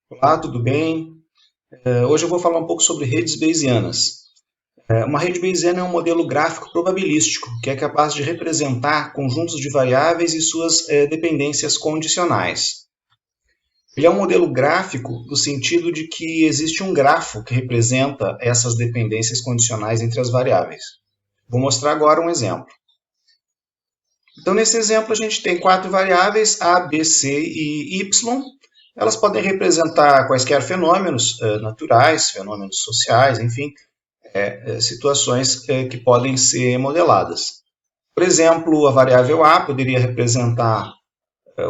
Olá, tudo bem? Hoje eu vou falar um pouco sobre redes bayesianas. Uma rede bayesiana é um modelo gráfico probabilístico que é capaz de representar conjuntos de variáveis e suas dependências condicionais. Ele é um modelo gráfico no sentido de que existe um grafo que representa essas dependências condicionais entre as variáveis. Vou mostrar agora um exemplo. Então, nesse exemplo, a gente tem quatro variáveis, A, B, C e Y. Elas podem representar quaisquer fenômenos naturais, fenômenos sociais, enfim, situações que podem ser modeladas. Por exemplo, a variável A poderia representar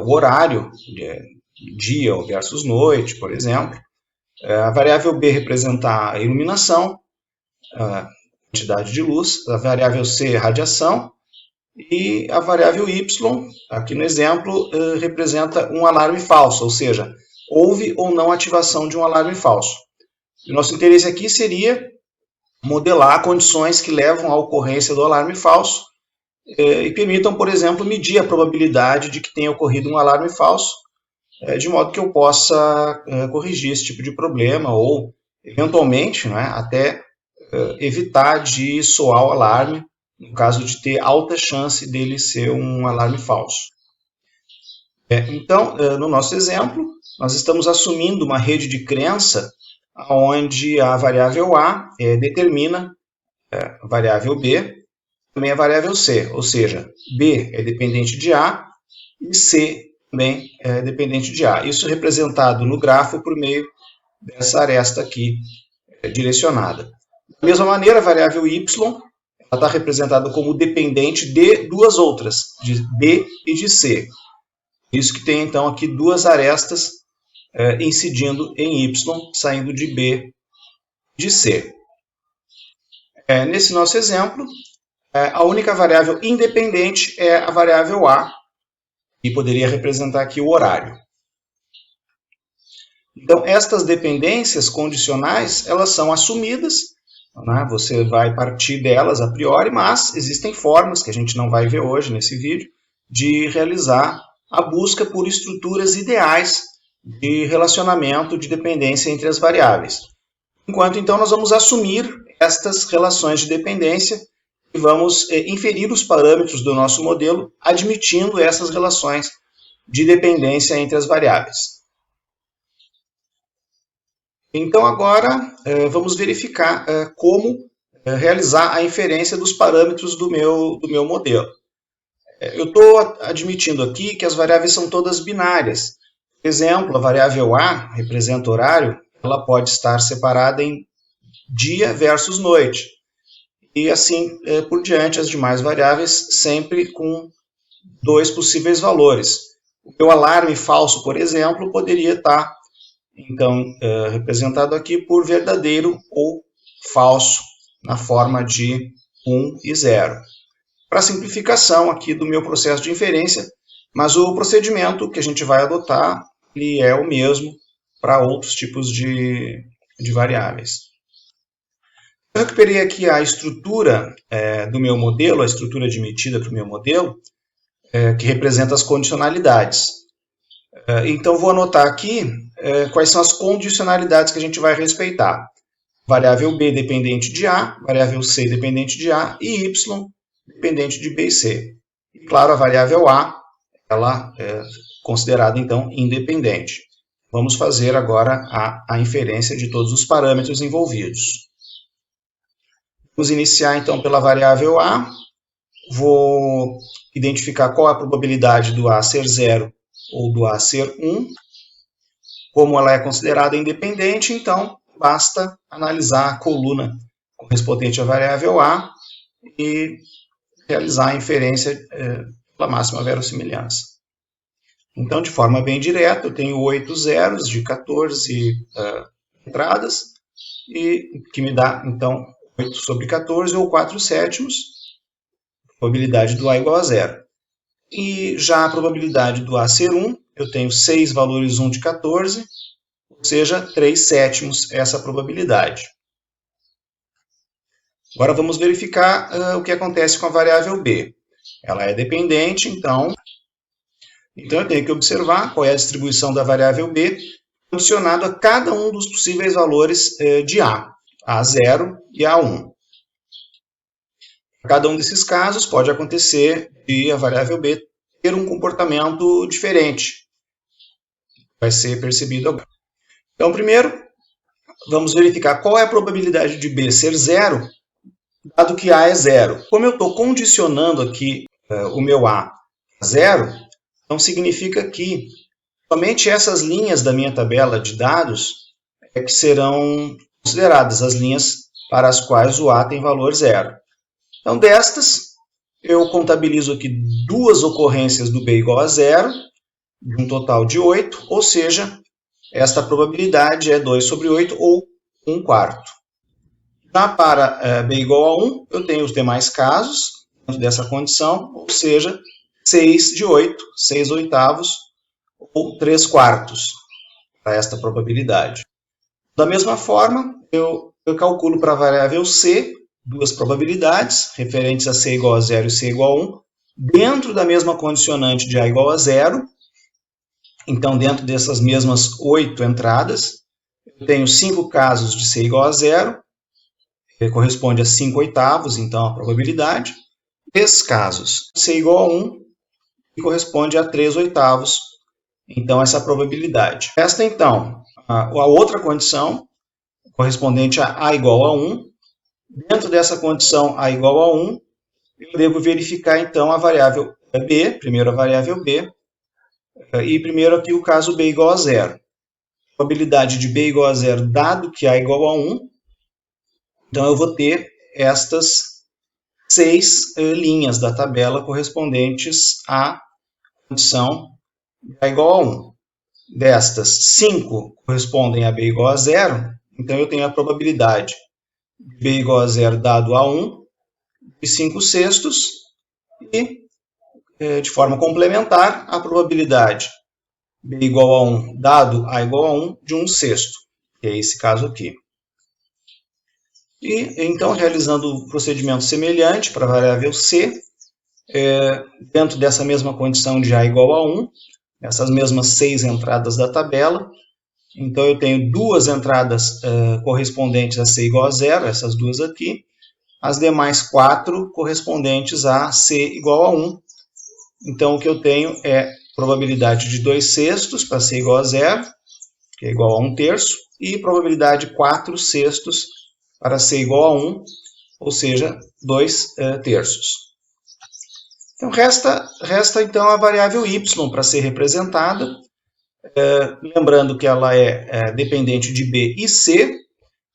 o horário, dia versus noite, por exemplo. A variável B representar a iluminação, a quantidade de luz. A variável C, radiação. E a variável y, aqui no exemplo, representa um alarme falso, ou seja, houve ou não ativação de um alarme falso. E o nosso interesse aqui seria modelar condições que levam à ocorrência do alarme falso e permitam, por exemplo, medir a probabilidade de que tenha ocorrido um alarme falso, de modo que eu possa corrigir esse tipo de problema ou, eventualmente, até evitar de soar o alarme no caso de ter alta chance dele ser um alarme falso. Então, no nosso exemplo, nós estamos assumindo uma rede de crença onde a variável A determina a variável B, também a variável C, ou seja, B é dependente de A e C também é dependente de A. Isso representado no grafo por meio dessa aresta aqui direcionada. Da mesma maneira, a variável Y ela está representada como dependente de duas outras, de B e de C. Isso que tem, então, aqui duas arestas incidindo em Y, saindo de B e de C. Nesse nosso exemplo, a única variável independente é a variável A, que poderia representar aqui o horário. Então, estas dependências condicionais, elas são assumidas, você vai partir delas a priori, mas existem formas, que a gente não vai ver hoje nesse vídeo, de realizar a busca por estruturas ideais de relacionamento de dependência entre as variáveis. Enquanto, então, nós vamos assumir estas relações de dependência e vamos inferir os parâmetros do nosso modelo, admitindo essas relações de dependência entre as variáveis. Então, agora, vamos verificar como realizar a inferência dos parâmetros do meu modelo. Eu estou admitindo aqui que as variáveis são todas binárias. Por exemplo, a variável A representa horário, ela pode estar separada em dia versus noite. E assim por diante, as demais variáveis sempre com dois possíveis valores. O meu alarme falso, por exemplo, poderia estar então, representado aqui por verdadeiro ou falso, na forma de 1 e 0. Para simplificação aqui do meu processo de inferência, mas o procedimento que a gente vai adotar ele é o mesmo para outros tipos de variáveis. Eu recuperei aqui a estrutura do meu modelo, a estrutura admitida para o meu modelo, que representa as condicionalidades. Então, vou anotar aqui quais são as condicionalidades que a gente vai respeitar. Variável B dependente de A, variável C dependente de A e Y dependente de B e C. E, claro, a variável A, ela é considerada, então, independente. Vamos fazer agora a inferência de todos os parâmetros envolvidos. Vamos iniciar, então, pela variável A. Vou identificar qual é a probabilidade do A ser 0 ou do A ser 1. Como ela é considerada independente, então basta analisar a coluna correspondente à variável A e realizar a inferência pela máxima verossimilhança. Então, de forma bem direta, eu tenho 8 zeros de 14 entradas, e que me dá, então, 8 sobre 14 ou 4 sétimos, probabilidade do A igual a 0. E já a probabilidade do A ser 1, eu tenho 6 valores 1 de 14, ou seja, 3 sétimos essa probabilidade. Agora vamos verificar o que acontece com a variável B. Ela é dependente, então eu tenho que observar qual é a distribuição da variável B condicionado a cada um dos possíveis valores de A0 e A1. Cada um desses casos pode acontecer de a variável B ter um comportamento diferente. Vai ser percebido agora. Então, primeiro, vamos verificar qual é a probabilidade de B ser zero, dado que A é zero. Como eu estou condicionando aqui o meu A a zero, então significa que somente essas linhas da minha tabela de dados é que serão consideradas as linhas para as quais o A tem valor zero. Então, destas, eu contabilizo aqui duas ocorrências do B igual a zero, de um total de 8, ou seja, esta probabilidade é 2 sobre 8, ou 1/4. Já para B igual a 1, eu tenho os demais casos dentro dessa condição, ou seja, 6 de 8, 6 oitavos, ou 3/4 para esta probabilidade. Da mesma forma, eu calculo para a variável C duas probabilidades, referentes a C igual a 0 e C igual a 1, dentro da mesma condicionante de A igual a 0. Então, dentro dessas mesmas 8 entradas, eu tenho 5 casos de C igual a 0, que corresponde a 5 oitavos, então, a probabilidade. 3 casos de C igual a 1, que corresponde a 3 oitavos, então, essa probabilidade. Esta, então, a outra condição, correspondente a igual a 1. Dentro dessa condição A igual a 1, eu devo verificar, então, a variável B, primeiro a variável B, e primeiro aqui o caso B igual a 0. A probabilidade de B igual a 0, dado que A igual a 1, então eu vou ter estas 6 linhas da tabela correspondentes à condição B igual a 1. Destas, 5 correspondem a B igual a 0, então eu tenho a probabilidade de B igual a 0 dado A1 de 5/6, e, de forma complementar, a probabilidade B igual a 1 dado A igual a 1 de 1/6, que é esse caso aqui. E, então, realizando o procedimento semelhante para a variável C, dentro dessa mesma condição de A igual a 1, essas mesmas 6 entradas da tabela, então eu tenho duas entradas correspondentes a C igual a 0, essas duas aqui, as demais 4 correspondentes a C igual a 1. Então, o que eu tenho é probabilidade de 2/6 para C igual a 0, que é igual a 1/3, e probabilidade de 4/6 para C igual a 1, ou seja, 2/3. Então, resta então a variável y para ser representada, lembrando que ela é dependente de B e C,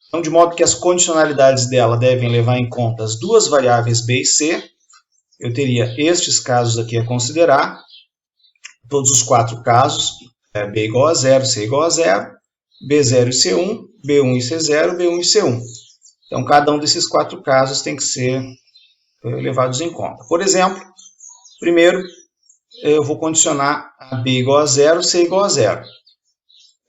então, de modo que as condicionalidades dela devem levar em conta as duas variáveis B e C. Eu teria estes casos aqui a considerar, todos os 4 casos, B igual a 0, C igual a 0, B0 e C1, B1 e C0, B1 e C1. Então, cada um desses 4 casos tem que ser levados em conta. Por exemplo, primeiro, eu vou condicionar a B igual a 0, C igual a 0.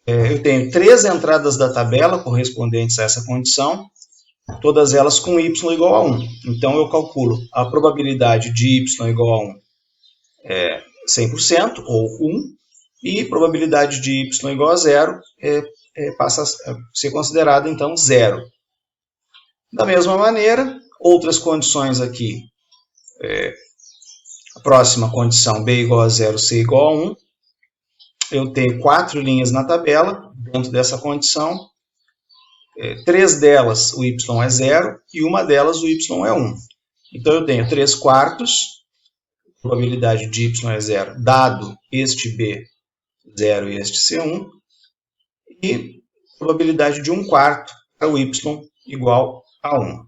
Eu tenho 3 entradas da tabela correspondentes a essa condição, todas elas com y igual a 1. Então, eu calculo a probabilidade de y igual a 1 é 100%, ou 1, e a probabilidade de y igual a 0 passa a ser considerada, então, 0. Da mesma maneira, outras condições aqui, a próxima condição, B igual a 0, C igual a 1, eu tenho 4 linhas na tabela, dentro dessa condição, 3 delas o y é 0 e uma delas o y é 1. Então, eu tenho 3/4, probabilidade de y é 0, dado este B 0 e este C1, e probabilidade de 1/4 para o y igual a 1.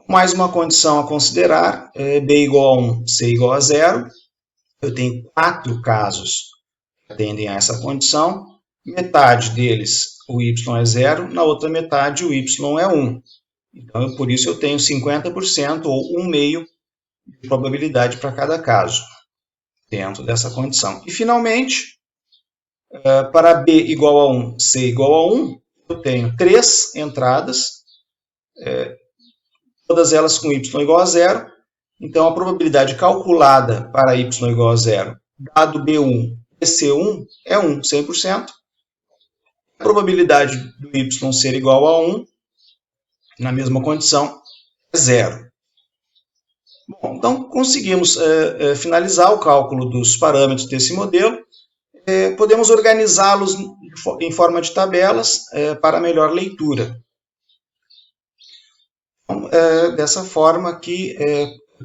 Mais uma condição a considerar, B igual a 1, C igual a 0. Eu tenho 4 casos que atendem a essa condição. Metade deles o y é 0, na outra metade o y é 1. Então, por isso eu tenho 50% ou 1/2 de probabilidade para cada caso, dentro dessa condição. E, finalmente, para B igual a 1, C igual a 1, eu tenho 3 entradas, todas elas com y igual a 0. Então, a probabilidade calculada para y igual a 0, dado B1 e C1, é 1, 100%. A probabilidade do y ser igual a 1, na mesma condição, é zero. Bom, então, conseguimos finalizar o cálculo dos parâmetros desse modelo. Podemos organizá-los em forma de tabelas para melhor leitura. Então, dessa forma aqui,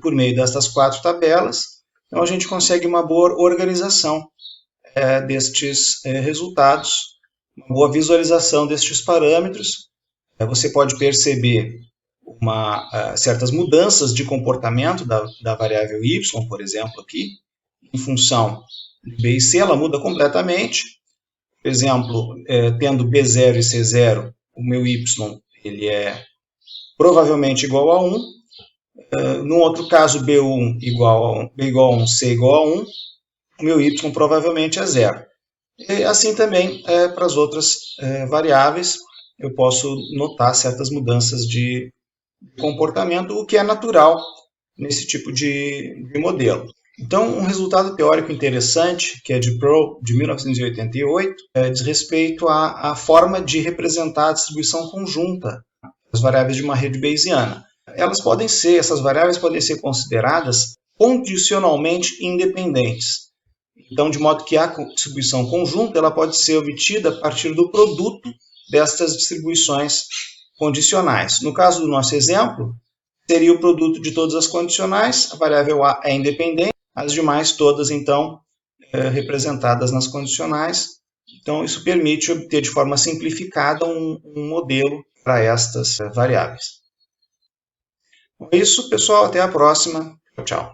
por meio destas 4 tabelas, então a gente consegue uma boa organização destes resultados, uma boa visualização destes parâmetros. Você pode perceber certas mudanças de comportamento da variável y, por exemplo, aqui, em função de B e C, ela muda completamente. Por exemplo, tendo B0 e C0, o meu y ele é provavelmente igual a 1. No outro caso, B1 B igual a 1, C igual a 1, o meu y provavelmente é zero. E assim também, para as outras variáveis, eu posso notar certas mudanças de comportamento, o que é natural nesse tipo de modelo. Então, um resultado teórico interessante, que é de Pearl, de 1988, diz respeito à forma de representar a distribuição conjunta das variáveis de uma rede bayesiana. Essas variáveis podem ser consideradas condicionalmente independentes. Então, de modo que a distribuição conjunta ela pode ser obtida a partir do produto destas distribuições condicionais. No caso do nosso exemplo, seria o produto de todas as condicionais, a variável A é independente, as demais todas, então, representadas nas condicionais. Então, isso permite obter de forma simplificada um modelo para estas variáveis. Com isso, pessoal, até a próxima. Tchau, tchau.